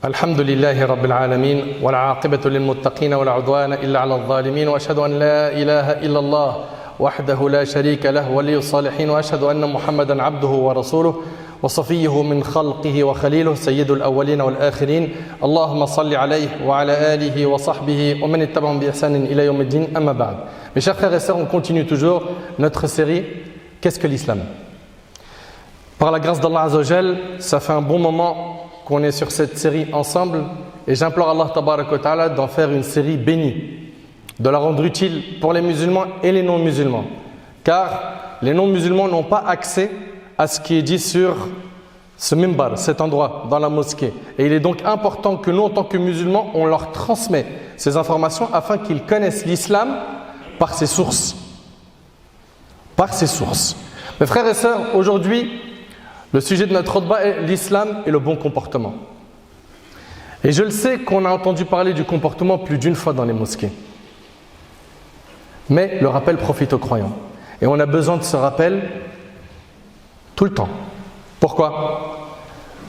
الحمد لله رب العالمين والعاقبة للمتقين ولا عدوان إلا على الظالمين وأشهد أن لا إله إلا الله وحده لا شريك له ولي الصالحين وأشهد أن محمدا عبده ورسوله وصفيه من خلقه وخليله سيد الأولين والآخرين اللهم صل عليه وعلى آله وصحبه ومن اتبعهم بإحسان إلى يوم الدين أما بعد. Mes chers frères et sœurs, on continue toujours notre série Qu'est-ce que l'islam? Par la grâce d'Allah Azza wa Jal, ça fait un bon moment qu'on est sur cette série ensemble et j'implore Allah Tabarak wa Ta'ala d'en faire une série bénie, de la rendre utile pour les musulmans et les non-musulmans, car les non-musulmans n'ont pas accès à ce qui est dit sur ce mimbar, cet endroit dans la mosquée, et il est donc important que nous en tant que musulmans on leur transmet ces informations afin qu'ils connaissent l'islam par ses sources. Mes frères et sœurs, aujourd'hui le sujet de notre khutbah est l'islam et le bon comportement. Et je le sais qu'on a entendu parler du comportement plus d'une fois dans les mosquées. Mais le rappel profite aux croyants. Et on a besoin de ce rappel tout le temps. Pourquoi?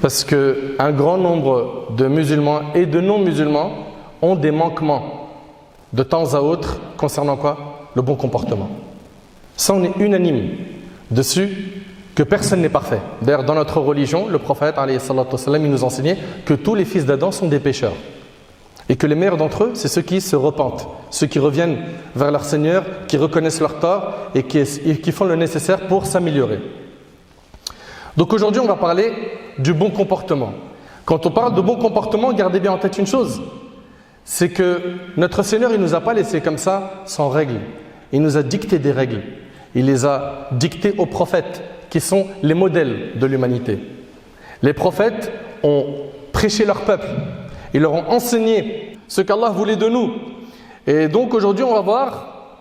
Parce qu'un grand nombre de musulmans et de non-musulmans ont des manquements de temps à autre concernant quoi? Le bon comportement. Ça, on est unanime dessus que personne n'est parfait. D'ailleurs, dans notre religion, le prophète, alayhi salatu wassalam, il nous enseignait que tous les fils d'Adam sont des pécheurs. Et que les meilleurs d'entre eux, c'est ceux qui se repentent, ceux qui reviennent vers leur Seigneur, qui reconnaissent leur tort et qui font le nécessaire pour s'améliorer. Donc aujourd'hui, on va parler du bon comportement. Quand on parle de bon comportement, gardez bien en tête une chose, c'est que notre Seigneur, il ne nous a pas laissé comme ça, sans règles. Il nous a dicté des règles. Il les a dictées aux prophètes, qui sont les modèles de l'humanité. Les prophètes ont prêché leur peuple. Ils leur ont enseigné ce qu'Allah voulait de nous. Et donc aujourd'hui, on va voir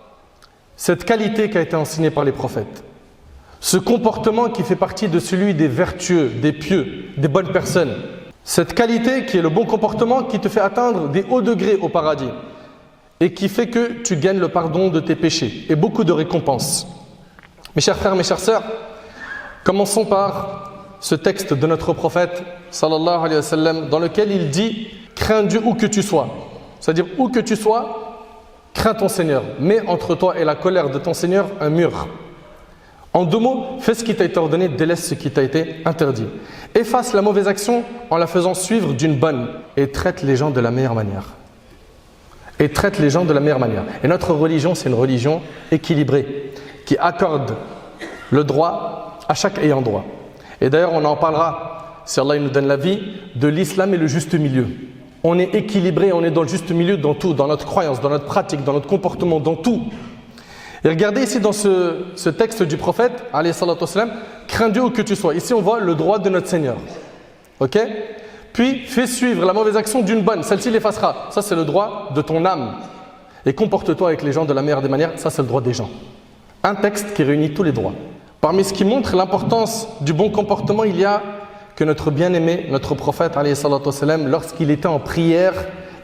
cette qualité qui a été enseignée par les prophètes. Ce comportement qui fait partie de celui des vertueux, des pieux, des bonnes personnes. Cette qualité qui est le bon comportement qui te fait atteindre des hauts degrés au paradis et qui fait que tu gagnes le pardon de tes péchés et beaucoup de récompenses. Mes chers frères, mes chères sœurs, commençons par ce texte de notre prophète sallallahu alayhi wa sallam dans lequel il dit « Crains Dieu où que tu sois ». C'est-à-dire où que tu sois, crains ton Seigneur. Mets entre toi et la colère de ton Seigneur un mur. En deux mots, fais ce qui t'a été ordonné, délaisse ce qui t'a été interdit. Efface la mauvaise action en la faisant suivre d'une bonne et traite les gens de la meilleure manière. Et notre religion, c'est une religion équilibrée qui accorde le droit à chaque ayant droit. Et d'ailleurs, on en parlera, si Allah nous donne la vie, de l'islam et le juste milieu. On est équilibré, on est dans le juste milieu dans tout, dans notre croyance, dans notre pratique, dans notre comportement, dans tout. Et regardez ici dans ce texte du prophète, alayhi salatu wassalam, crains Dieu où que tu sois. Ici, on voit le droit de notre Seigneur. Ok? Puis, fais suivre la mauvaise action d'une bonne, celle-ci l'effacera. Ça, c'est le droit de ton âme. Et comporte-toi avec les gens de la meilleure des manières, ça, c'est le droit des gens. Un texte qui réunit tous les droits. Parmi ce qui montre l'importance du bon comportement, il y a que notre bien-aimé, notre prophète, alayhi salatu wassalam, lorsqu'il était en prière,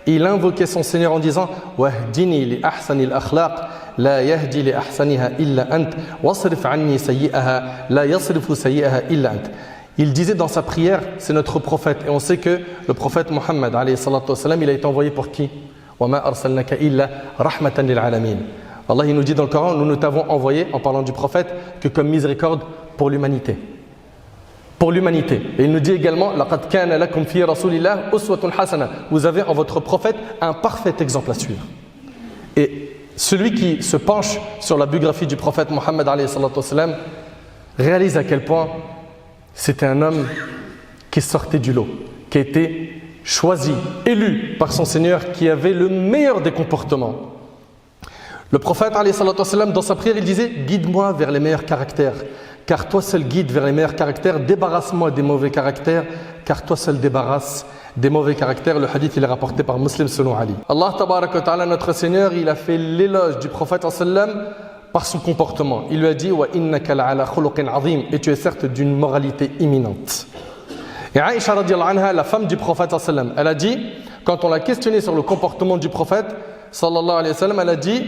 il invoquait son Seigneur en disant « Wahdini li ahsani al-akhlaq, la yahdi li ahsaniha illa ant, wasrif anni sayyi'aha, la yasrifu sayyi'aha illa ant » Il disait dans sa prière, c'est notre prophète, et on sait que le prophète Mohammed, alayhi salatu wassalam, il a été envoyé pour qui? « Wa ma arsalnaka illa rahmatan lil alamin » Allah il nous dit dans le Coran, nous ne t'avons envoyé, en parlant du prophète, que comme miséricorde pour l'humanité. Pour l'humanité. Et il nous dit également, لَقَدْ كَانَ لَكُمْ فِي رَسُولِ اللَّهِ أُسْوَةٌ حَسَنَةٌ. Vous avez en votre prophète un parfait exemple à suivre. Et celui qui se penche sur la biographie du prophète Mohammed alayhi salatu wassalam, réalise à quel point c'était un homme qui sortait du lot, qui a été choisi, élu par son Seigneur, qui avait le meilleur des comportements. Le prophète, alayhi salatu wassalam, dans sa prière, il disait « Guide-moi vers les meilleurs caractères, car toi seul guide vers les meilleurs caractères, débarrasse-moi des mauvais caractères, car toi seul débarrasse des mauvais caractères. » Le hadith, il est rapporté par Muslim selon Ali. Allah, tabarak wa ta'ala, notre Seigneur, il a fait l'éloge du prophète, sallam, par son comportement. Il lui a dit « Wa innaka la'ala khuluqin azim » et tu es certes d'une moralité imminente. Et Aïcha, radiyallahu anha, la femme du prophète, sallam, elle a dit, quand on l'a questionné sur le comportement du prophète, sallallahu alayhi wa sallam, elle a dit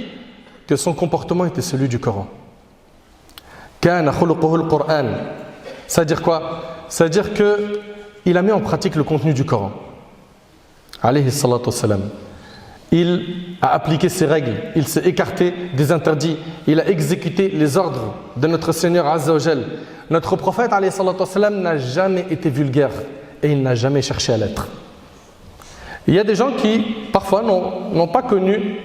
que son comportement était celui du Coran. Kana khuluquhu al-Qur'an. C'est-à-dire quoi? C'est-à-dire qu'il a mis en pratique le contenu du Coran. alayhi salatu wassalam, il a appliqué ses règles, il s'est écarté des interdits, il a exécuté les ordres de notre Seigneur Azza wa Jal. Notre prophète alayhi salatu wassalam n'a jamais été vulgaire et il n'a jamais cherché à l'être. Il y a des gens qui, parfois, n'ont pas connu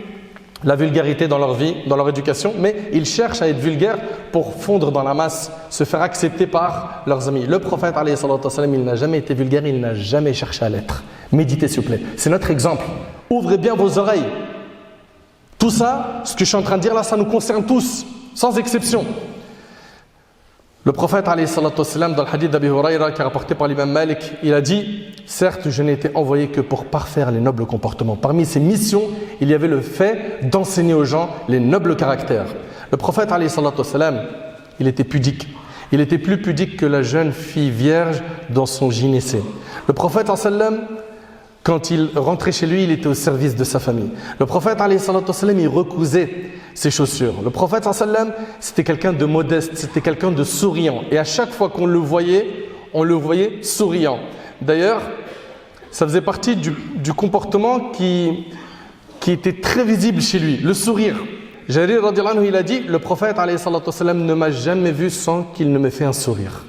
la vulgarité dans leur vie, dans leur éducation, mais ils cherchent à être vulgaires pour fondre dans la masse, se faire accepter par leurs amis. Le prophète, alayhi salatu wassalam, il n'a jamais été vulgaire, il n'a jamais cherché à l'être. Méditez s'il vous plaît, c'est notre exemple. Ouvrez bien vos oreilles. Tout ça, ce que je suis en train de dire là, ça nous concerne tous, sans exception. Le prophète, alayhi salatu wassalam, dans le hadith d'Abi Huraira, qui est rapporté par l'imam Malik, il a dit « Certes, je n'ai été envoyé que pour parfaire les nobles comportements. Parmi ses missions, il y avait le fait d'enseigner aux gens les nobles caractères. » Le prophète, alayhi salatu wassalam, il était pudique. Il était plus pudique que la jeune fille vierge dans son gynécée. Le prophète, sallam, quand il rentrait chez lui, il était au service de sa famille. Le prophète, alayhi salatu wassalam, il recousait ses chaussures. Le prophète, sallam, c'était quelqu'un de modeste, c'était quelqu'un de souriant. Et à chaque fois qu'on le voyait, on le voyait souriant. D'ailleurs, ça faisait partie du comportement qui était très visible chez lui, le sourire. Jarir radiyallahu anhu, il a dit, le prophète, alayhi salatu wassalam, ne m'a jamais vu sans qu'il ne me fait un sourire.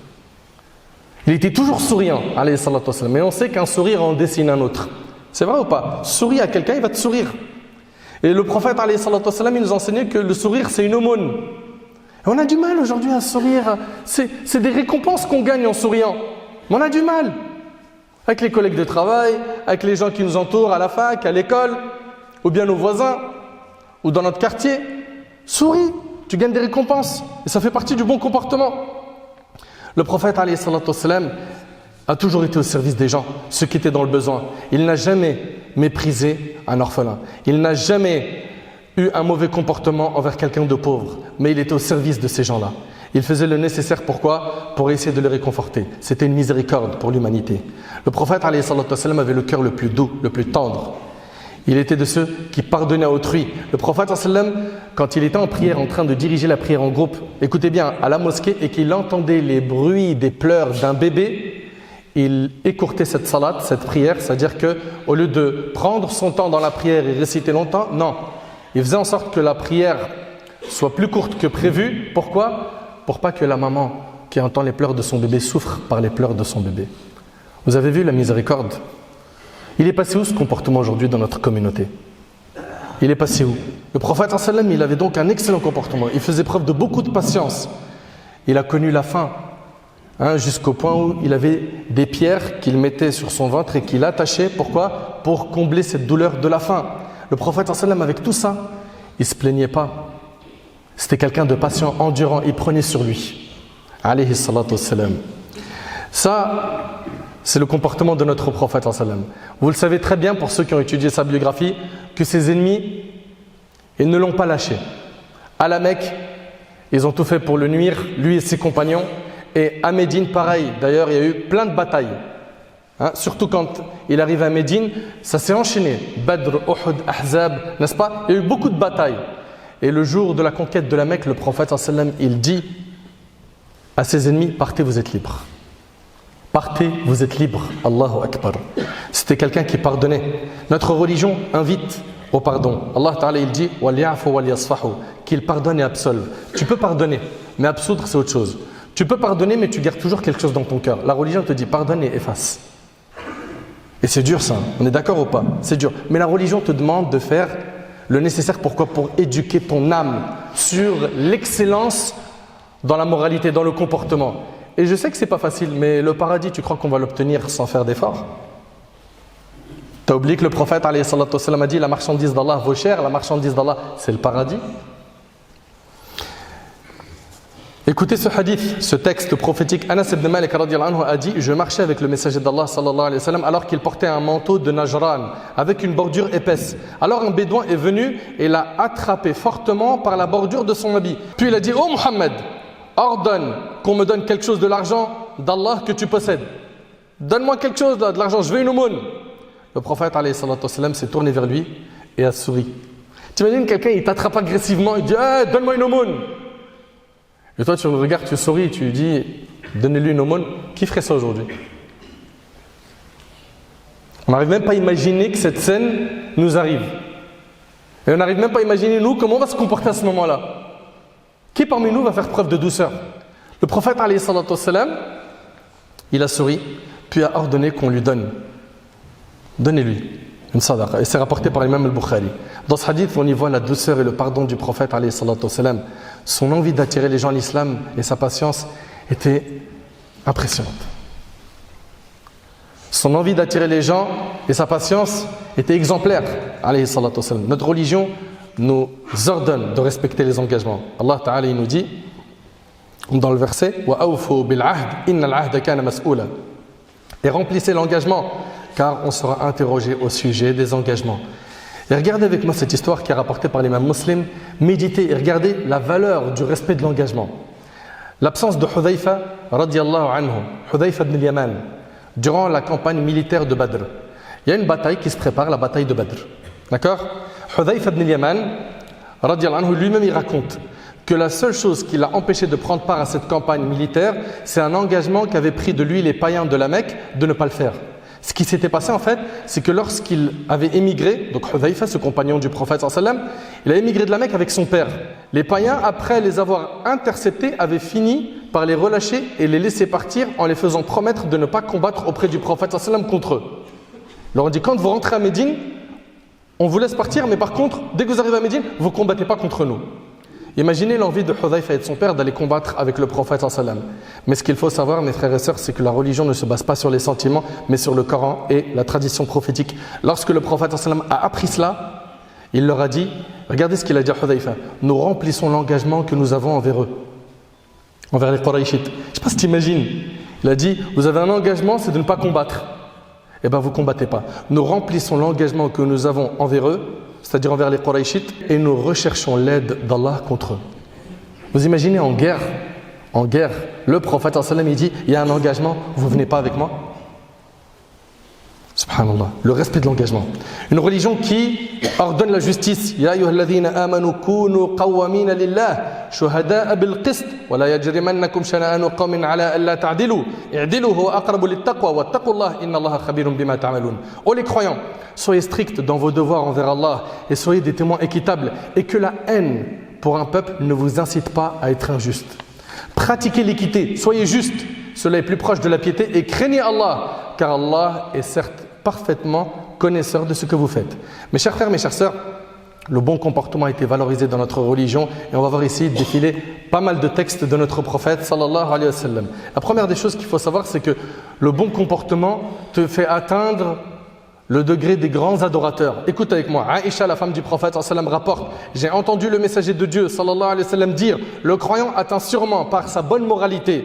Il était toujours souriant, alayhi salatu wassalam. Mais on sait qu'un sourire en dessine un autre. C'est vrai ou pas? Souris à quelqu'un, il va te sourire. Et le prophète, alayhi salatu wassalam, il nous enseignait que le sourire, c'est une aumône. Et on a du mal aujourd'hui à sourire. C'est des récompenses qu'on gagne en souriant. Mais on a du mal. Avec les collègues de travail, avec les gens qui nous entourent à la fac, à l'école, ou bien nos voisins, ou dans notre quartier. Souris, tu gagnes des récompenses. Et ça fait partie du bon comportement. Le prophète, alayhi salatu wassalam, a toujours été au service des gens, ceux qui étaient dans le besoin. Il n'a jamais méprisé un orphelin. Il n'a jamais eu un mauvais comportement envers quelqu'un de pauvre. Mais il était au service de ces gens-là. Il faisait le nécessaire, pourquoi? Pour essayer de les réconforter. C'était une miséricorde pour l'humanité. Le prophète, alayhi salatu wassalam, avait le cœur le plus doux, le plus tendre. Il était de ceux qui pardonnaient à autrui. Le prophète, quand il était en prière, en train de diriger la prière en groupe, écoutez bien, à la mosquée, et qu'il entendait les bruits des pleurs d'un bébé, il écourtait cette salat, cette prière, c'est-à-dire qu'au lieu de prendre son temps dans la prière et réciter longtemps, non. Il faisait en sorte que la prière soit plus courte que prévu. Pourquoi? Pour pas que la maman qui entend les pleurs de son bébé souffre par les pleurs de son bébé. Vous avez vu la miséricorde? Il est passé où ce comportement aujourd'hui dans notre communauté? Il est passé où? Le prophète, il avait donc un excellent comportement. Il faisait preuve de beaucoup de patience. Il a connu la faim, jusqu'au point où il avait des pierres qu'il mettait sur son ventre et qu'il attachait. Pourquoi? Pour combler cette douleur de la faim. Le prophète, avec tout ça, il ne se plaignait pas. C'était quelqu'un de patient, endurant. Il prenait sur lui. Alayhi salatu wassalam. Ça, c'est le comportement de notre prophète. Vous le savez très bien, pour ceux qui ont étudié sa biographie, que ses ennemis, ils ne l'ont pas lâché. À la Mecque, ils ont tout fait pour le nuire, lui et ses compagnons. Et à Médine, pareil. D'ailleurs, il y a eu plein de batailles. Surtout quand il arrive à Médine, ça s'est enchaîné. Badr, Uhud, Ahzab, n'est-ce pas? Il y a eu beaucoup de batailles. Et le jour de la conquête de la Mecque, le prophète, il dit à ses ennemis, partez, vous êtes libres. Partez, vous êtes libres. Allahu Akbar. C'était quelqu'un qui pardonnait. Notre religion invite au pardon. Allah Ta'ala, il dit qu'il pardonne et absolve. Tu peux pardonner, mais absoudre, c'est autre chose. Tu peux pardonner, mais tu gardes toujours quelque chose dans ton cœur. La religion te dit pardonne et efface. Et c'est dur ça, on est d'accord ou pas? C'est dur. Mais la religion te demande de faire le nécessaire. Pourquoi? Pour éduquer ton âme sur l'excellence dans la moralité, dans le comportement. Et je sais que c'est pas facile, mais le paradis, tu crois qu'on va l'obtenir sans faire d'efforts? Tu as oublié que le prophète, alayhi salatu wassalam, a dit la marchandise d'Allah vaut cher, la marchandise d'Allah, c'est le paradis. Écoutez ce hadith, ce texte prophétique. Anas ibn Malik radiyallahu anhu a dit: je marchais avec le messager d'Allah sallallahu alayhi wa sallam alors qu'il portait un manteau de Najran avec une bordure épaisse. Alors un bédouin est venu et l'a attrapé fortement par la bordure de son habit. Puis il a dit: oh Muhammad, ordonne qu'on me donne quelque chose de l'argent d'Allah que tu possèdes. Donne-moi quelque chose de l'argent, je veux une aumône. Le prophète alayhi salatu wassalam s'est tourné vers lui et a souri. Tu imagines quelqu'un, il t'attrape agressivement, il dit: hey, donne-moi une aumône. Et toi tu le regardes, tu souris, tu lui dis: donnez-lui une aumône. Qui ferait ça aujourd'hui? On n'arrive même pas à imaginer que cette scène nous arrive. Et on n'arrive même pas à imaginer, nous, comment on va se comporter à ce moment-là. Qui parmi nous va faire preuve de douceur? Le prophète, alayhi salatu wassalam, il a souri, puis a ordonné qu'on lui donne. Donnez-lui une sadaqa. Et c'est rapporté par l'imam al-Bukhari. Dans ce hadith, on y voit la douceur et le pardon du prophète, alayhi salatu wassalam. Son envie d'attirer les gens à l'islam et sa patience était impressionnante. Son envie d'attirer les gens et sa patience était exemplaire, alayhi salatu wassalam. Notre religion nous ordonne de respecter les engagements. Allah Ta'ala il nous dit dans le verset wa awfu bil ahd innal ahda kana mas'oula. Et remplissez l'engagement car on sera interrogé au sujet des engagements. Et regardez avec moi cette histoire qui est rapportée par l'imam Muslim. Méditez et regardez la valeur du respect de l'engagement. L'absence de Hudhayfa radiyallahu anhu, Hudhayfa ibn al-Yaman, durant la campagne militaire de Badr. Il y a une bataille qui se prépare, la bataille de Badr. D'accord? Hudhayfa ibn al-Yaman, radiyallahu anhu, lui-même il raconte que la seule chose qui l'a empêché de prendre part à cette campagne militaire, c'est un engagement qu'avaient pris de lui les païens de la Mecque de ne pas le faire. Ce qui s'était passé en fait, c'est que lorsqu'il avait émigré, donc Hudhayfa, ce compagnon du prophète sallallahu alayhi wa sallam, il a émigré de la Mecque avec son père. Les païens, après les avoir interceptés, avaient fini par les relâcher et les laisser partir en les faisant promettre de ne pas combattre auprès du prophète sallallahu alayhi wa sallam contre eux. Il leur a dit, quand vous rentrez à Médine, on vous laisse partir, mais par contre, dès que vous arrivez à Médine, vous ne combattez pas contre nous. Imaginez l'envie de Hudhayfa et de son père d'aller combattre avec le prophète sallallahu alayhi wa sallam. Mais ce qu'il faut savoir, mes frères et sœurs, c'est que la religion ne se base pas sur les sentiments, mais sur le Coran et la tradition prophétique. Lorsque le prophète sallallahu alayhi wa sallam a appris cela, il leur a dit, regardez ce qu'il a dit à Hudhayfa, nous remplissons l'engagement que nous avons envers eux, envers les Qurayshites. Je ne sais pas si tu imagines. Il a dit, vous avez un engagement, c'est de ne pas combattre. Eh bien, vous ne combattez pas. Nous remplissons l'engagement que nous avons envers eux, c'est-à-dire envers les Qurayshites, et nous recherchons l'aide d'Allah contre eux. Vous imaginez en guerre, le prophète sallallahu alayhi wa sallam, il dit, il y a un engagement, vous ne venez pas avec moi? Subhanallah, le respect de l'engagement. Une religion qui ordonne la justice. Ya ayyuhalladhina amanu kunu qawwamina lillah shuhada'a bil qist wa la yajrimannakum shana'anu qawmin ala alla ta'dilu i'dilu huwa aqrabu lit-taqwa wattaqullaha innallaha khabirun bima ta'malun. Oh les croyants, soyez stricts dans vos devoirs envers Allah et soyez des témoins équitables et que la haine pour un peuple ne vous incite pas à être injuste. Pratiquez l'équité, soyez juste, cela est plus proche de la piété et craignez Allah car Allah est certes parfaitement connaisseur de ce que vous faites. Mes chers frères, mes chères sœurs, le bon comportement a été valorisé dans notre religion et on va voir ici défiler pas mal de textes de notre prophète sallallahu alayhi wa sallam. La première des choses qu'il faut savoir, c'est que le bon comportement te fait atteindre le degré des grands adorateurs. Écoute avec moi, Aïcha, la femme du prophète sallallahu alayhi wa sallam, rapporte, j'ai entendu le messager de Dieu sallallahu alayhi wa sallam dire, le croyant atteint sûrement par sa bonne moralité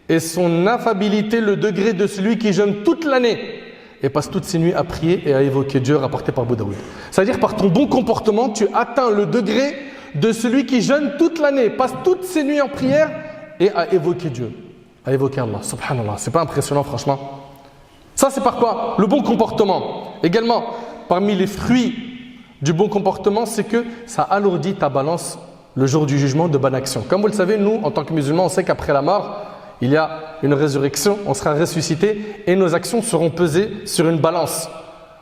et son affabilité le degré de celui qui jeûne toute l'année et passe toutes ses nuits à prier et à évoquer Dieu, rapporté par Abu Daoud. C'est-à-dire par ton bon comportement, tu atteins le degré de celui qui jeûne toute l'année, passe toutes ses nuits en prière et à évoquer Dieu, à évoquer Allah. Subhanallah, c'est pas impressionnant franchement. Ça c'est par quoi? Le bon comportement. Également, parmi les fruits du bon comportement, c'est que ça alourdit ta balance le jour du jugement de bonne action. Comme vous le savez, nous, en tant que musulmans, on sait qu'après la mort, il y a une résurrection, on sera ressuscité et nos actions seront pesées sur une balance.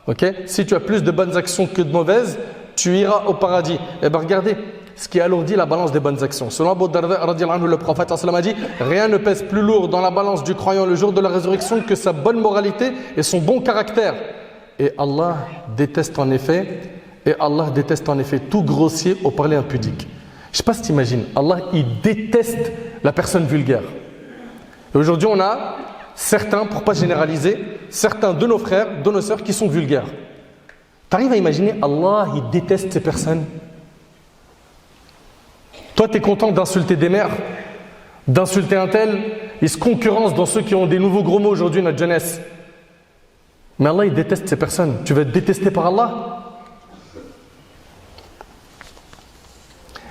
Okay? Si tu as plus de bonnes actions que de mauvaises, tu iras au paradis. Et bien regardez ce qui alourdit la balance des bonnes actions. Selon Abu Darda, le prophète a dit, rien ne pèse plus lourd dans la balance du croyant le jour de la résurrection que sa bonne moralité et son bon caractère. Et Allah déteste en effet tout grossier au parler impudique. Je ne sais pas si tu imagines, Allah il déteste la personne vulgaire. Et aujourd'hui, on a certains, pour ne pas généraliser, certains de nos frères, de nos sœurs qui sont vulgaires. Tu arrives à imaginer, Allah, il déteste ces personnes. Toi, tu es content d'insulter des mères, d'insulter un tel, ils se concurrencent dans ceux qui ont des nouveaux gros mots aujourd'hui, notre jeunesse. Mais Allah, il déteste ces personnes. Tu vas être détesté par Allah?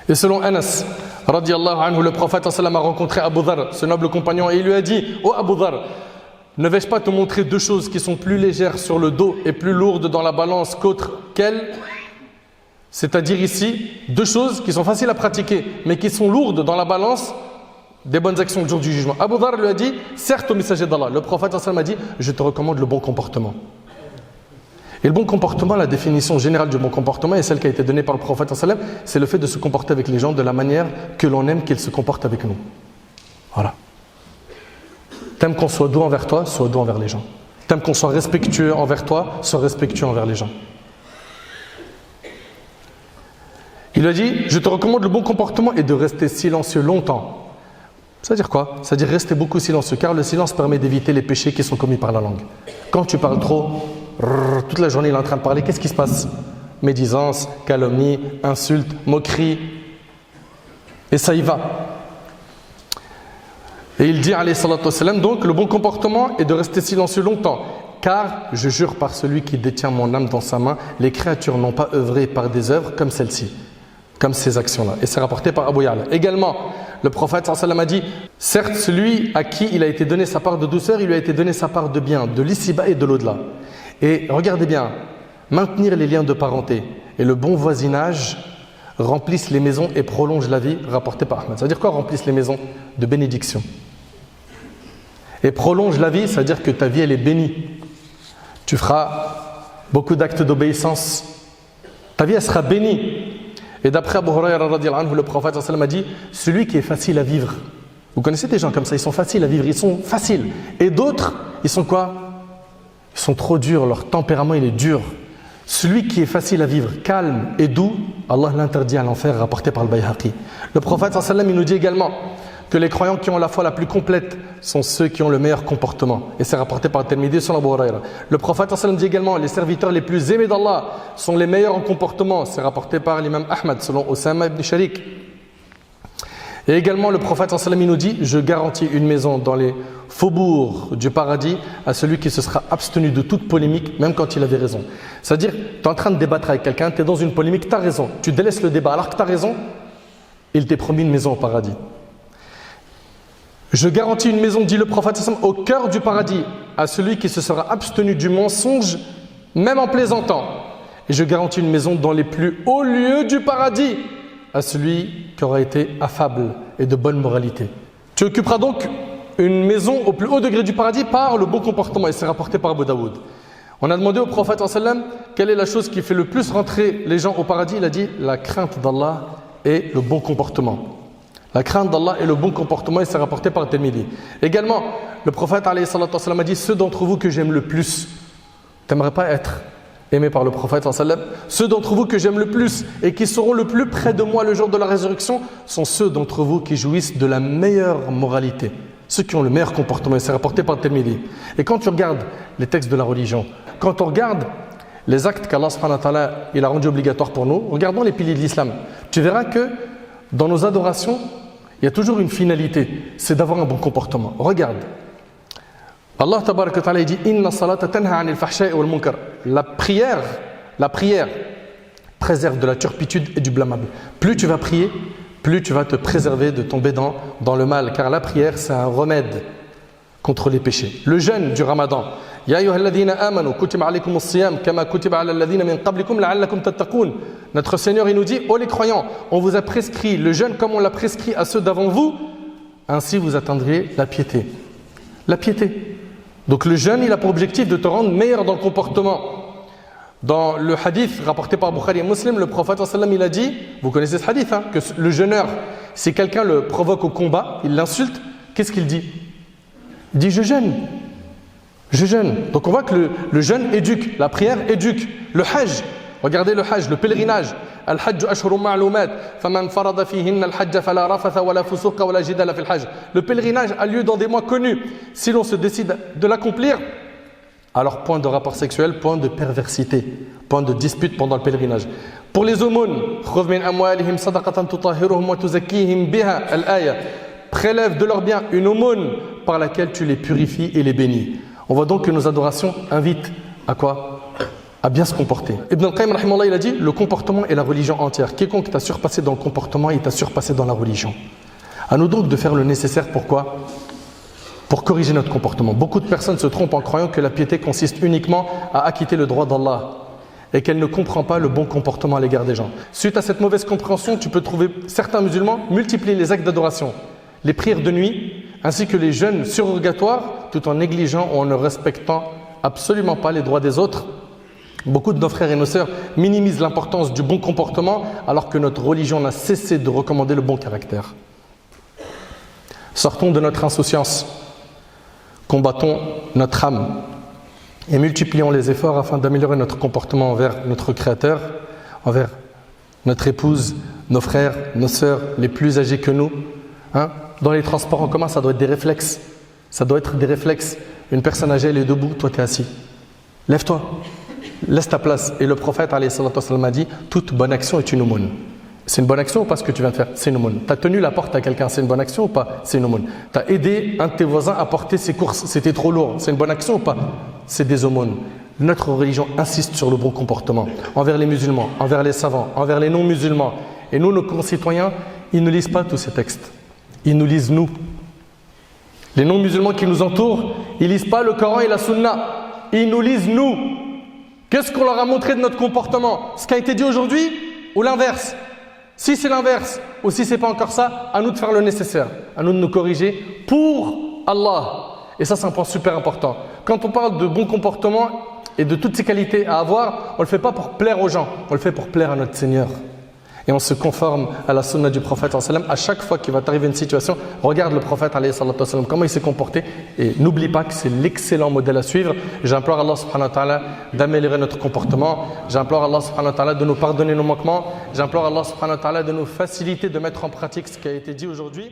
Et selon Anas, radiyallahu anhu, le prophète a rencontré Abu Dhar, ce noble compagnon, et il lui a dit, oh Abu Dhar, ne vais-je pas te montrer deux choses qui sont plus légères sur le dos et plus lourdes dans la balance qu'autres qu'elles? C'est-à-dire ici, deux choses qui sont faciles à pratiquer, mais qui sont lourdes dans la balance des bonnes actions le jour du jugement. Abu Dhar lui a dit, certes au messager d'Allah, le prophète a dit, je te recommande le bon comportement. Et le bon comportement, la définition générale du bon comportement est celle qui a été donnée par le prophète sallam, c'est le fait de se comporter avec les gens de la manière que l'on aime qu'ils se comportent avec nous. Voilà. T'aimes qu'on soit doux envers toi, sois doux envers les gens. T'aimes qu'on soit respectueux envers toi, sois respectueux envers les gens. Il a dit, je te recommande le bon comportement et de rester silencieux longtemps. Ça veut dire quoi? Ça veut dire rester beaucoup silencieux, car le silence permet d'éviter les péchés qui sont commis par la langue. Quand tu parles trop, toute la journée il est en train de parler, qu'est-ce qui se passe? Médisance, calomnie, insulte, moquerie. Et ça y va. Et il dit, alayhi salatu wassalam, donc le bon comportement est de rester silencieux longtemps. Car, je jure par celui qui détient mon âme dans sa main, les créatures n'ont pas œuvré par des œuvres comme celle-ci, comme ces actions-là. Et c'est rapporté par Abu Ya'la. Également, le prophète sallallahu alayhi wa sallam a dit, certes, celui à qui il a été donné sa part de douceur, il lui a été donné sa part de bien, de l'ici-bas et de l'au-delà. Et regardez bien, maintenir les liens de parenté et le bon voisinage remplissent les maisons et prolongent la vie, rapporté par Ahmed. Ça veut dire quoi, remplissent les maisons? De bénédiction. Et prolonge la vie, ça veut dire que ta vie elle est bénie. Tu feras beaucoup d'actes d'obéissance. Ta vie elle sera bénie. Et d'après Abu Hurayra radhiyallahu anhu, le prophète sallallahu alayhi wa sallam a dit, celui qui est facile à vivre. Vous connaissez des gens comme ça, ils sont faciles à vivre, ils sont faciles. Et d'autres, ils sont quoi? Ils sont trop durs, leur tempérament il est dur. Celui qui est facile à vivre, calme et doux, Allah l'interdit à l'enfer, rapporté par le Bayhaqi. Le prophète sallallahu alayhi wa sallam, il nous dit également que les croyants qui ont la foi la plus complète sont ceux qui ont le meilleur comportement. Et c'est rapporté par Tirmidhi sur Abu Hurayra. Le prophète sallallahu alayhi wa sallam dit également, les serviteurs les plus aimés d'Allah sont les meilleurs en comportement. C'est rapporté par l'imam Ahmad selon Osama ibn Sharik. Et également le prophète sallallahu alayhi wa sallam nous dit, je garantis une maison dans les faubourgs du paradis à celui qui se sera abstenu de toute polémique, même quand il avait raison. C'est-à-dire, tu es en train de débattre avec quelqu'un, tu es dans une polémique, tu as raison. Tu délaisses le débat alors que tu as raison, il t'est promis une maison au paradis. Je garantis une maison, dit le prophète au cœur du paradis, à celui qui se sera abstenu du mensonge, même en plaisantant. Et je garantis une maison dans les plus hauts lieux du paradis, à celui qui aura été affable et de bonne moralité. Tu occuperas donc une maison au plus haut degré du paradis par le bon comportement. Et c'est rapporté par Abu Daoud. On a demandé au prophète quelle est la chose qui fait le plus rentrer les gens au paradis. Il a dit la crainte d'Allah et le bon comportement. La crainte d'Allah et le bon comportement, et c'est rapporté par Tirmidhi. Également, le prophète alayhi salatu wassalam a dit, ceux d'entre vous que j'aime le plus, t'aimerais pas être aimé par le prophète sallallahu alayhi wa sallam, ceux d'entre vous que j'aime le plus et qui seront le plus près de moi le jour de la résurrection sont ceux d'entre vous qui jouissent de la meilleure moralité, ceux qui ont le meilleur comportement, et c'est rapporté par Tirmidhi. Et quand tu regardes les textes de la religion, quand on regarde les actes qu'Allah subhanahu wa ta'ala il a rendus obligatoires pour nous, regardons les piliers de l'islam, tu verras que dans nos adorations, il y a toujours une finalité, c'est d'avoir un bon comportement. Regarde, Allah tabaraka wa ta'ala dit Inna salata tanha 'anil fahsha'i wal munkar. La prière préserve de la turpitude et du blâmable. Plus tu vas prier, plus tu vas te préserver de tomber dans le mal, car la prière c'est un remède contre les péchés. Le jeûne du Ramadan, Ya ayyuhalladhina amanu kutiba alaykumus siyam kama kutiba alal ladhina min qablikum la'allakum tattaqun. Notre Seigneur il nous dit, ô les croyants, on vous a prescrit le jeûne comme on l'a prescrit à ceux d'avant vous, ainsi vous atteindrez la piété. La piété. Donc le jeûne il a pour objectif de te rendre meilleur dans le comportement. Dans le hadith rapporté par Bukhari et Muslim, le prophète sallam il a dit, vous connaissez ce hadith, que le jeûneur, si quelqu'un le provoque au combat, il l'insulte, qu'est-ce qu'il dit? Il dit je jeûne. Je jeûne. Donc on voit que le jeûne éduque, la prière éduque. Le hajj, regardez le hajj, le pèlerinage. Al-hajj ashhurun ma'lumat, faman farada fihinna al-hajj fala rafatha wala fusuqa wala jidala fil hajj. Le pèlerinage a lieu dans des mois connus. Si l'on se décide de l'accomplir, alors point de rapport sexuel, point de perversité, point de dispute pendant le pèlerinage. Pour les aumônes, khudh min amwalihim sadaqatan tutahhiruhum wa tuzakkihim biha al-aya. Prélève de leurs biens une aumône par laquelle tu les purifies et les bénis. On voit donc que nos adorations invitent à quoi? À bien se comporter. Ibn al-Qayyim rahimahullah il a dit, le comportement est la religion entière. Quiconque t'a surpassé dans le comportement, il t'a surpassé dans la religion. À nous donc de faire le nécessaire pour quoi? Pour corriger notre comportement. Beaucoup de personnes se trompent en croyant que la piété consiste uniquement à acquitter le droit d'Allah et qu'elle ne comprend pas le bon comportement à l'égard des gens. Suite à cette mauvaise compréhension, tu peux trouver certains musulmans multiplier les actes d'adoration, les prières de nuit, ainsi que les jeûnes surrogatoires, tout en négligeant ou en ne respectant absolument pas les droits des autres Beaucoup de nos frères et nos sœurs minimisent l'importance du bon comportement alors que notre religion n'a cessé de recommander le bon caractère. Sortons de notre insouciance, combattons notre âme et multiplions les efforts afin d'améliorer notre comportement envers notre Créateur, envers notre épouse, nos frères, nos sœurs, les plus âgés que nous. Dans les transports en commun, ça doit être des réflexes. Ça doit être des réflexes. Une personne âgée, elle est debout, toi tu es assis. Lève-toi, laisse ta place. Et le prophète alayhi salatu wassalam a dit, toute bonne action est une aumône. C'est une bonne action ou pas ce que tu viens de faire? C'est une aumône. Tu as tenu la porte à quelqu'un, c'est une bonne action ou pas? C'est une aumône. Tu as aidé un de tes voisins à porter ses courses, c'était trop lourd. C'est une bonne action ou pas? C'est des aumônes. Notre religion insiste sur le bon comportement envers les musulmans, envers les savants, envers les non-musulmans. Et nous, nos concitoyens, ils ne lisent pas tous ces textes. Ils nous lisent nous. Les non-musulmans qui nous entourent, ils ne lisent pas le Coran et la Sunna. Ils nous lisent nous. Qu'est-ce qu'on leur a montré de notre comportement? Ce qui a été dit aujourd'hui ou l'inverse? Si c'est l'inverse ou si ce n'est pas encore ça, à nous de faire le nécessaire. À nous de nous corriger pour Allah. Et ça, c'est un point super important. Quand on parle de bon comportement et de toutes ces qualités à avoir, on ne le fait pas pour plaire aux gens, on le fait pour plaire à notre Seigneur. Et on se conforme à la sunna du prophète à chaque fois qu'il va t'arriver une situation, regarde le prophète comment il s'est comporté et n'oublie pas que c'est l'excellent modèle à suivre. J'implore Allah subhanahu wa ta'ala d'améliorer notre comportement, j'implore Allah subhanahu wa ta'ala de nous pardonner nos manquements, j'implore Allah subhanahu wa ta'ala de nous faciliter de mettre en pratique ce qui a été dit aujourd'hui.